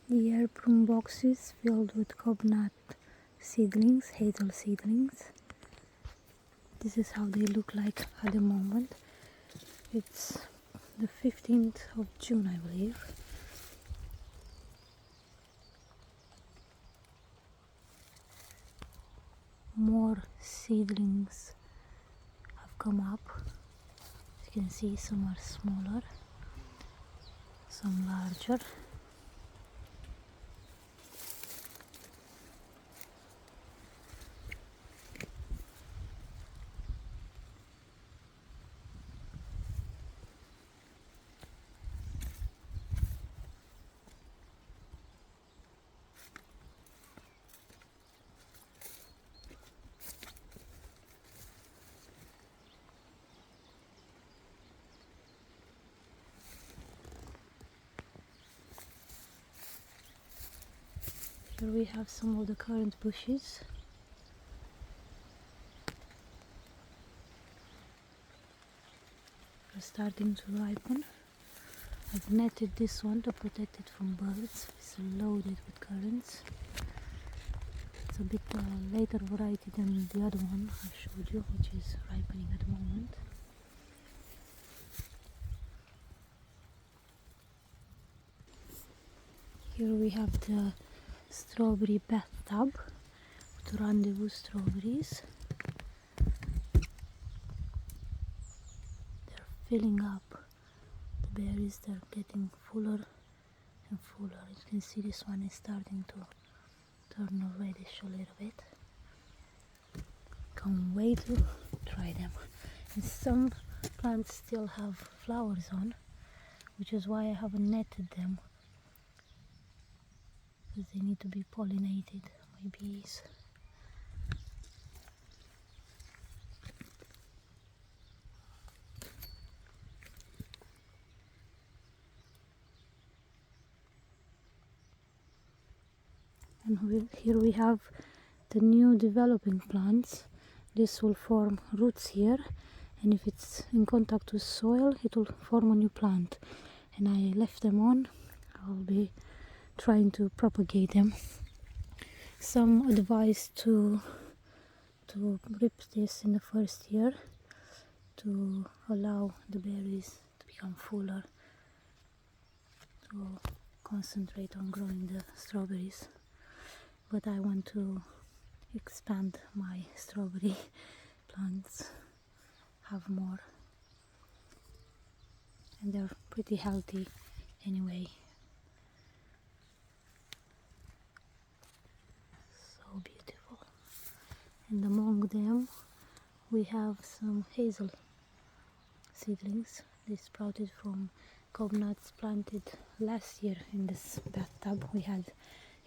The airproof boxes filled with coconut seedlings, hazel seedlings. This is how they look like at the moment. It's the 15th of June, I believe. More seedlings have come up. As you can see, some are smaller, some larger. Here we have some of the currant bushes. They're starting to ripen. I've netted this one to protect it from birds. It's loaded with currants. It's a bit later variety than the other one I showed you, which is ripening at the moment. Here we have the strawberry bathtub with rendezvous strawberries. They're filling up the berries, they're getting fuller and fuller. You can see this one is starting to turn reddish a little bit. Can't wait to try them. And some plants still have flowers on, which is why I haven't netted them, because they need to be pollinated by bees. And here we have the new developing plants. This will form roots here, and if it's in contact with soil, it will form a new plant. And I left them on. I'll be trying to propagate them. Some advice to rip this in the first year to allow the berries to become fuller, to concentrate on growing the strawberries. But I want to expand my strawberry plants, have more, and they're pretty healthy anyway. So beautiful. And among them we have some hazel seedlings. They sprouted from coconuts planted last year in this bathtub we had.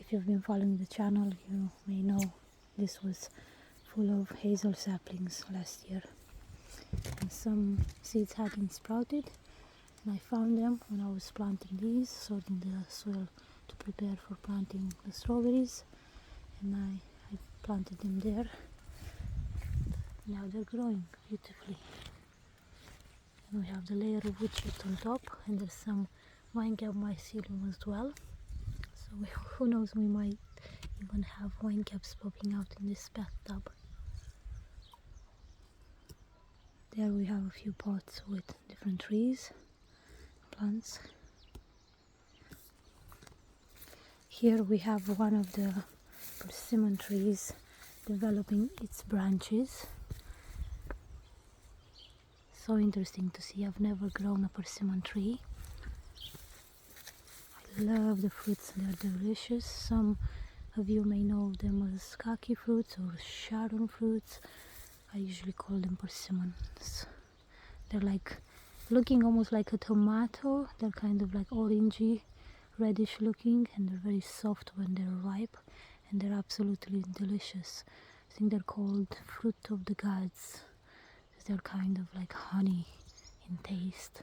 If you've been following the channel, you may know this was full of hazel saplings last year. And some seeds hadn't sprouted, and I found them when I was planting these, sorting the soil to prepare for planting the strawberries, and I planted them there. Now they're growing beautifully. And we have the layer of wood chips on top, and there's some wine cap mycelium as well. So who knows, we might even have wine caps popping out in this bathtub. There we have a few pots with different trees, plants. Here we have one of the persimmon trees developing its branches. So interesting to see. I've never grown a persimmon tree. I love the fruits, they're delicious. Some of you may know them as kaki fruits or sharon fruits. I usually call them persimmons. They're like looking almost like a tomato. They're kind of like orangey, reddish looking, and they're very soft when they're ripe, and they're absolutely delicious. I think they're called fruit of the gods. They're kind of like honey in taste,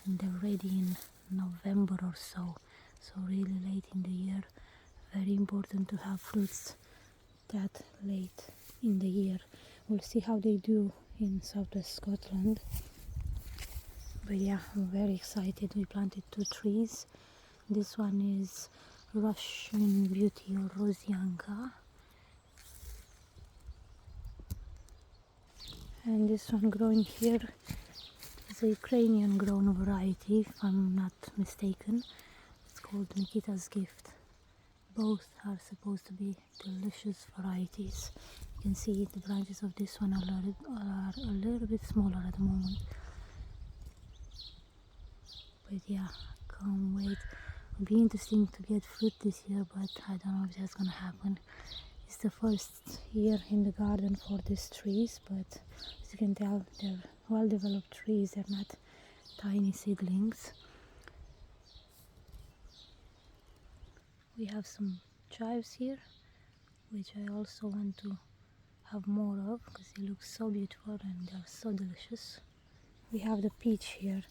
and they're ready in November or so, so really late in the year. Very important to have fruits that late in the year. We'll see how they do in southwest Scotland, but yeah, I'm very excited. We planted 2 trees. This one is Russian Beauty or Rosianka. And this one growing here is a Ukrainian grown variety, if I'm not mistaken. It's called Nikita's Gift. Both are supposed to be delicious varieties. You can see the branches of this one are a little bit smaller at the moment. But yeah, can't wait. It'll be interesting to get fruit this year, but I don't know if that's gonna happen. It's the first year in the garden for these trees, but as you can tell, they're well-developed trees. They're not tiny seedlings. We have some chives here, which I also want to have more of because they look so beautiful and they're so delicious. We have the peach here,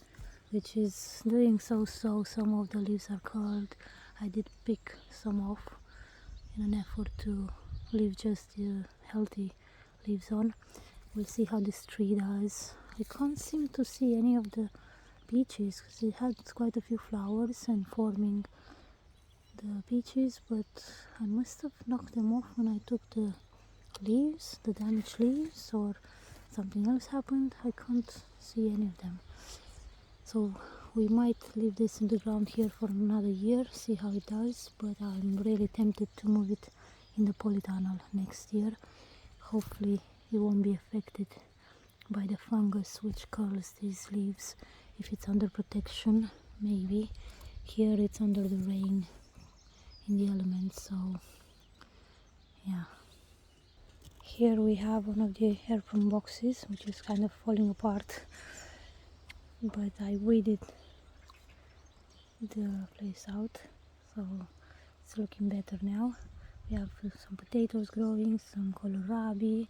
which is doing so-so. Some of the leaves are curled. I did pick some off in an effort to leave just the healthy leaves on. We'll see how this tree does. I can't seem to see any of the peaches because it had quite a few flowers and forming the peaches, but I must have knocked them off when I took the leaves, the damaged leaves, or something else happened. I can't see any of them. So we might leave this in the ground here for another year, see how it does, but I'm really tempted to move it in the polytunnel next year. Hopefully it won't be affected by the fungus which curls these leaves. If it's under protection, maybe. Here it's under the rain in the elements, so yeah. Here we have one of the airplane boxes which is kind of falling apart, but I weeded the place out, so it's looking better now. We have some potatoes growing, some kohlrabi,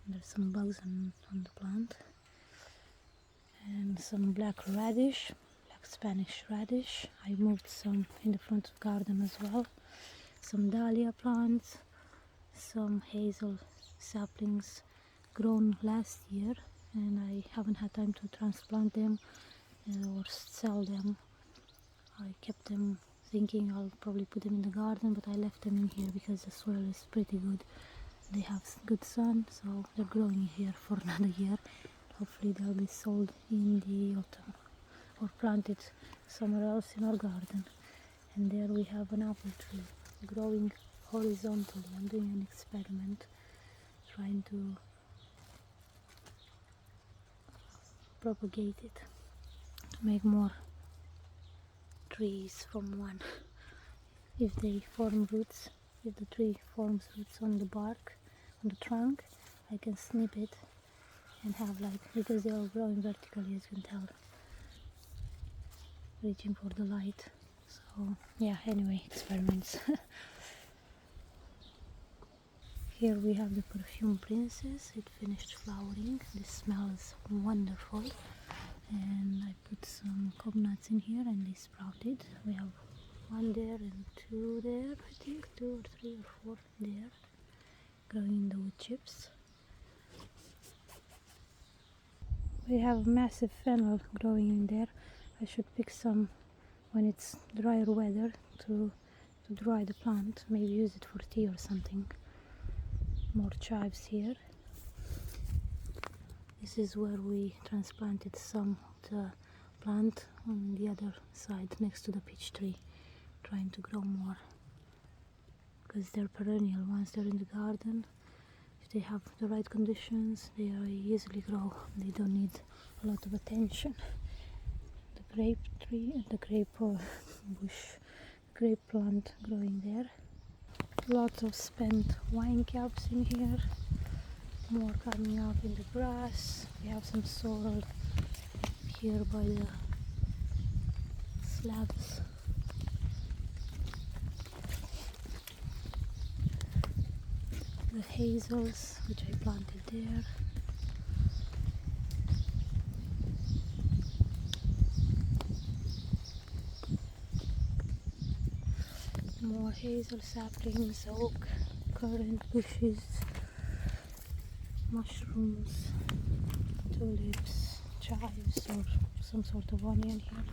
there's some bugs on the plant, and some black radish, black Spanish radish. I moved some in the front of the garden as well. Some dahlia plants, some hazel saplings grown last year, and I haven't had time to transplant them or sell them. I kept them thinking I'll probably put them in the garden, but I left them in here because the soil is pretty good. They have good sun, so they're growing here for another year. Hopefully they'll be sold in the autumn or planted somewhere else in our garden. And there we have an apple tree growing horizontally. I'm doing an experiment, trying to propagate it to make more trees from one. If they form roots, if the tree forms roots on the bark, on the trunk, I can snip it and have because they are growing vertically, as you can tell, reaching for the light. So yeah, anyway, experiments. Here we have the perfume princess. It finished flowering. This smells wonderful. And I put some cob nuts in here and they sprouted. We have one there and two there, I think, 2 or 3 or 4 there, growing in the wood chips. We have massive fennel growing in there. I should pick some when it's drier weather to dry the plant, maybe use it for tea or something. More chives here. This is where we transplanted some of the plant on the other side next to the peach tree, trying to grow more because they're perennial. Once they're in the garden, if they have the right conditions, they easily grow. They don't need a lot of attention. The grape tree and the grape bush, grape plant growing there. Lots of spent wine caps in here. More coming up in the grass. We have some sorrel here by the slabs. The hazels, which I planted there. More hazel saplings, oak, currant bushes, mushrooms, tulips, chives or some sort of onion here,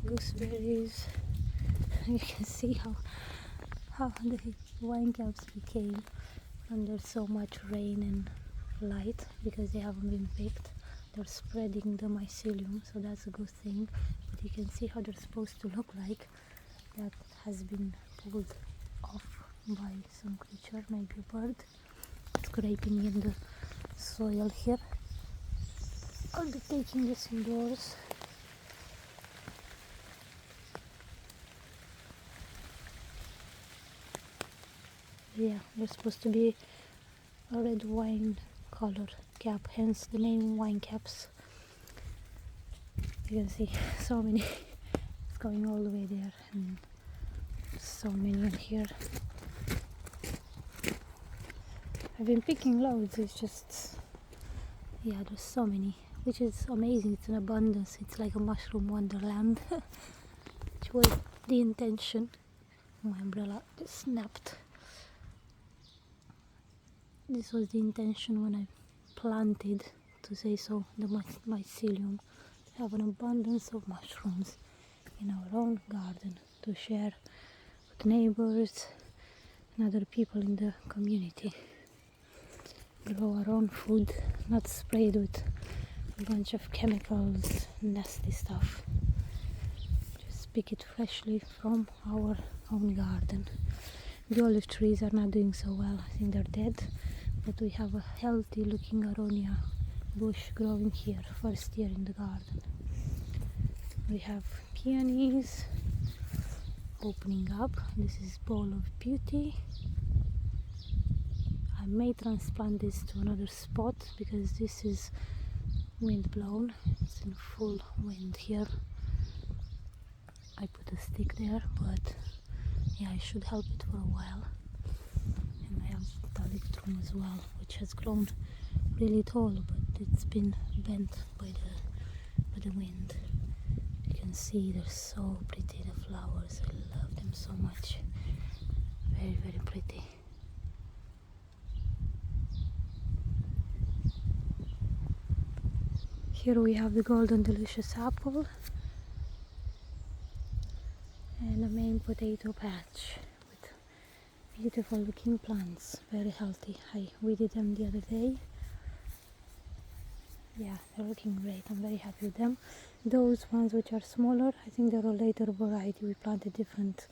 gooseberries, You can see how the wine caps became under so much rain and light because they haven't been picked. They're spreading the mycelium, so that's a good thing. But you can see how they're supposed to look like. That has been pulled off by some creature, maybe a bird, scraping in the soil here. I'll be taking this indoors. Yeah, they're supposed to be a red wine color cap, hence the name wine caps. You can see so many. It's going all the way there, and so many in here. I've been picking loads. It's just, yeah, there's so many, which is amazing. It's an abundance. It's like a mushroom wonderland, which was the intention. My umbrella just snapped. This was the intention when I planted, to say so, the mycelium, to have an abundance of mushrooms in our own garden to share with neighbors and other people in the community. Grow our own food, not sprayed with a bunch of chemicals, nasty stuff. Just pick it freshly from our own garden. The olive trees are not doing so well. I think they're dead. But we have a healthy looking aronia bush growing here, first year in the garden. We have peonies opening up. This is Ball of Beauty. I may transplant this to another spot because this is wind blown. It's in full wind here. I put a stick there, but yeah, I should help it for a while. And I have Wigtown as well, which has grown really tall, but it's been bent by the wind. You can see they're so pretty, the flowers. I love them so much. Very, very pretty. Here we have the golden delicious apple and the main potato patch. Beautiful looking plants, very healthy. I weeded them the other day. Yeah, they're looking great. I'm very happy with them. Those ones which are smaller, I think they're a later variety. We planted different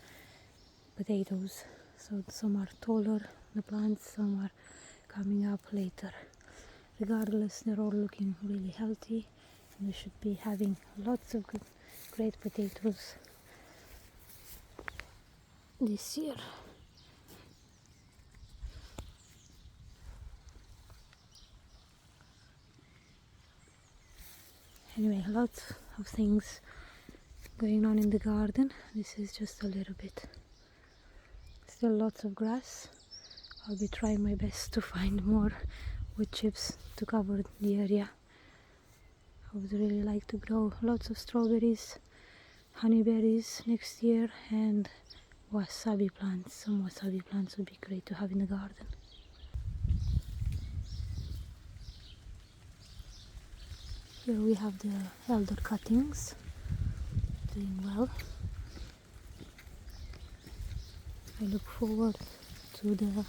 potatoes, so some are taller, the plants, some are coming up later. Regardless, they're all looking really healthy, and we should be having lots of good, great potatoes this year. Anyway, lots of things going on in the garden. This is just a little bit. Still lots of grass. I'll be trying my best to find more wood chips to cover the area. I would really like to grow lots of strawberries, honeyberries next year, and wasabi plants. Some wasabi plants would be great to have in the garden. Here we have the elder cuttings, doing well. I look forward to the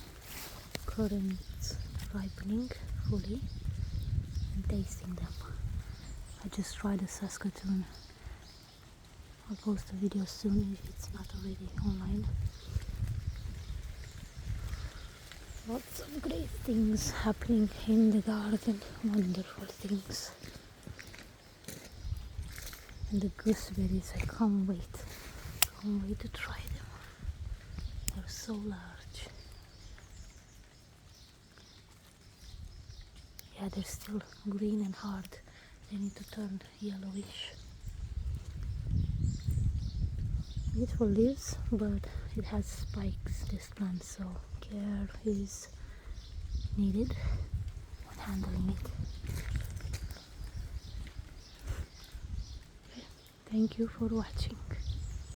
currants ripening fully and tasting them. I just tried a Saskatoon. I'll post a video soon if it's not already online. Lots of great things happening in the garden, wonderful things. And the gooseberries, I can't wait to try them. They're so large. Yeah, they're still green and hard. They need to turn yellowish. Beautiful leaves, but it has spikes, this plant, so care is needed when handling it. Thank you for watching.